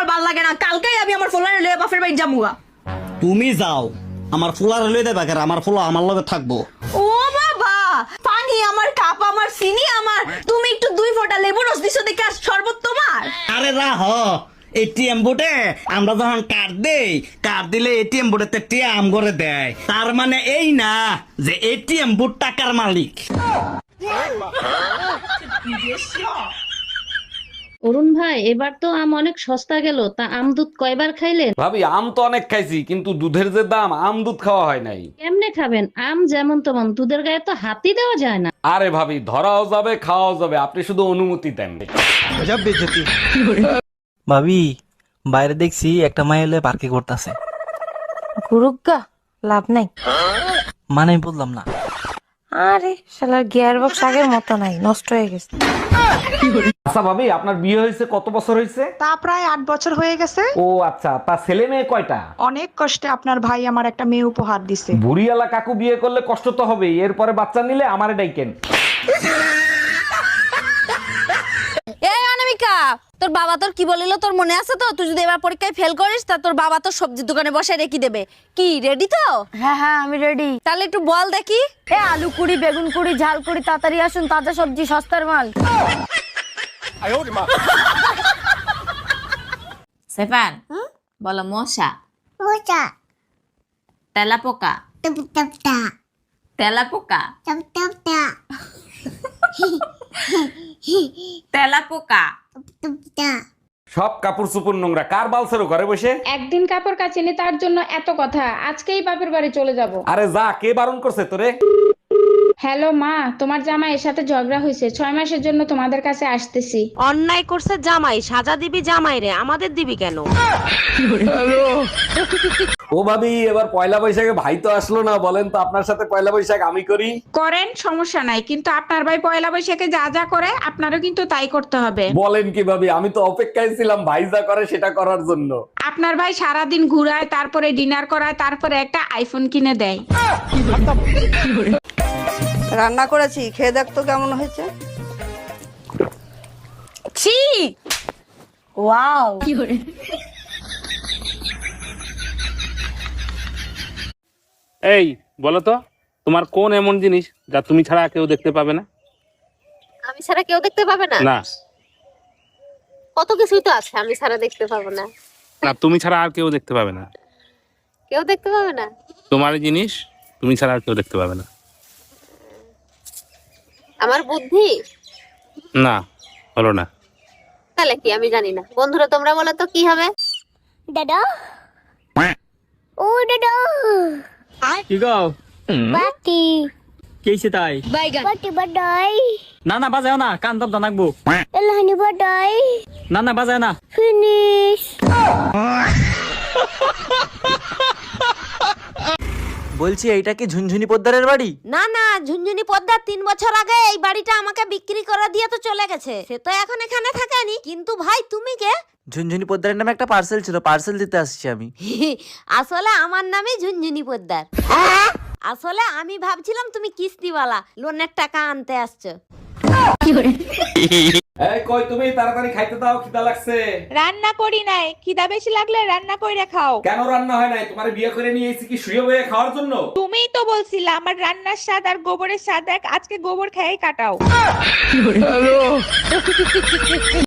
আমার ভাল লাগে না, কালকেই আমি আমার ফোলারে লয়ে বাপের বাড়ি যামুগা। তুমি যাও, আমার ফুলার লই দেবা কেন? আমার ফুলা আমার লগে থাকবো। ও বাবা, পানি আমার, কাপ আমার, চিনি আমার, তুমি একটু 2 ফোঁটা লেবুর রস দিছো দেখে আর শরবত তোমার। আরে রাহ, এটিএম বুটে আমরা যখন কার্ড দেই, কার্ড দিলে এটিএম বুটেতে টিয়া আম করে দেয়, তার মানে এই না যে এটিএম বুট টাকার মালিক। অরুণ ভাই, এবার তো আম অনেক সস্তা গেল, তা আম দুধ কয়বার খাইলেন? ভাবি আম তো অনেক খাইছি, কিন্তু দুধের যে দাম, আম দুধ খাওয়া হয় নাই। কেমনে খাবেন? আম যেমন তেমন, দুধের গায়ে তো হাতই দেওয়া যায় না। আরে ভাবি, ধরাও যাবে খাওয়াও যাবে, আপনি শুধু অনুমতি দেন। ভাবি, বাইরে দেখছি একটা মাইল পার্কে করতেছে। গুরুগা লাভ নাই। মানে আমি বললাম না। আরে শালার গিয়ার বক্স আগের মতো নাই, নষ্ট হয়ে গেছে। আচ্ছা ভাবি, আপনার বিয়ে হয়েছে কত বছর হয়েছে? তা প্রায় 8 বছর হয়ে গেছে। ও আচ্ছা, তা ছেলে মেয়ে কয়টা? অনেক কষ্টে আপনার ভাই আমার একটা মেয়ে উপহার দিছে। বুড়িয়ালা কাকু বিয়ে করলে কষ্ট তো হবে, এরপরে বাচ্চা নিলে আমারে ডাইকেন। এই অনামিকা, তোর বাবা তোর কি বলিল তোর মনে আছে তো? তুই যদি এবার পরীক্ষায় ফেল করিস তা তোর বাবা তোর সবজির দোকানে বসে রেখে দেবে। কি রেডি তো? হ্যাঁ হ্যাঁ আমি রেডি। তাহলে একটু বল দেখি। এ আলু কুড়ি, বেগুন কুড়ি, ঝাল কুড়ি, তাড়াতাড়ি আসুন, তাজা সবজি সস্তার মাল। সেফান, বলো মশা, মোচা তেলাপোকা, টপ টপ টা তেলাপোকা, টপ টপ টা তেলাপোকা। টপ টপ টা। সব কাপড় চুপুর নোংরা, কার বালছেরো ঘরে বসে? একদিন কাপড় কাচিনি তার জন্য এত কথা, আজকেই বাপের বাড়ি চলে যাব। আরে যা, কে বারণ করছে তোরে? হ্যালো মা, তোমার জামাইয়ের সাথে ঝগড়া হয়েছে, 6 মাসের জন্য তোমাদের কাছে আসতেছি। অন্যায় করছে জামাই, সাজা দিবি জামাই রে, আমাদের দিবি কেন? ও ভাবি, এবার পয়লা বৈশাখে ভাই তো আসলো না, বলেন তো আপনার সাথে পয়লা বৈশাখ আমি করি? করেন, সমস্যা নাই, কিন্তু আপনার ভাই পয়লা বৈশাখে যা যা করে আপনারও কিন্তু তাই করতে হবে। বলেন কি ভাবি, আমি তো অপেক্ষায় ছিলাম ভাই যা করে সেটা করার জন্য। আপনার ভাই সারাদিন ঘুরায়, তারপরে ডিনার করায়, তারপরে একটা আইফোন কিনে দেয়। রান্না করেছি, খেয়ে দেখ তো কেমন হয়েছে। ছি, ওয়াও। এই বলো তো, তোমার কোন এমন জিনিস যা তুমি ছাড়া কেউ দেখতে পাবে না? আমি ছাড়া কেউ দেখতে পাবে না? না কত কিছুই তো আছে আমি ছাড়া দেখতে পাবো না। না, তুমি ছাড়া আর কেউ দেখতে পাবে না। কেউ দেখতে পাবে না? তোমার এই জিনিস তুমি ছাড়া আর কেউ দেখতে পাবে না। আমার বুদ্ধি? না, হলো না। তাহলে কি আমি জানি না। বন্ধুরা তোমরা বলো তো কি হবে? দাদা ও দাদা কি গো? বাটি কেছে তাই? বাটি বাডাই না না বাজাও না, কান দব দানাকবো। এলাহানি বাডাই না না বাজাও না। ফিনিশ। বলছি এইটা কি ঝুনঝুনি পোদ্দারের বাড়ি? না না, ঝুনঝুনি পদ্মা 3 বছর আগে এই বাড়িটা আমাকে বিক্রি করে দিয়ে তো চলে গেছে। সে তো এখন এখানে থাকেনি। কিন্তু ভাই তুমি কে? ঝুনঝুনি পোদ্দারের নামে একটা পার্সেল ছিল, পার্সেল দিতে আসছি আমি। আসলে আমার নামে ঝুনঝুনি পদ্মার। আসলে আমি ভাবছিলাম তুমি কিস্তিওয়ালা, লোনের টাকা আনতে আসছো। এই কই তুমি, তাড়াতাড়ি খাইতে দাও, খিদা লাগছে। রান্না করি নাই, খিদা বেশি লাগলে রান্না কইরা খাও। কেন রান্না হয় নাই? তোমার বিয়ে করে নিয়ে এসেছি কি শুয়ে বয়ে খাওয়ার জন্য? তুমিই তো বলছিলা আমার রান্নার স্বাদ আর গোবরের স্বাদ এক, আজকে গোবর খেয়ে কাটাও।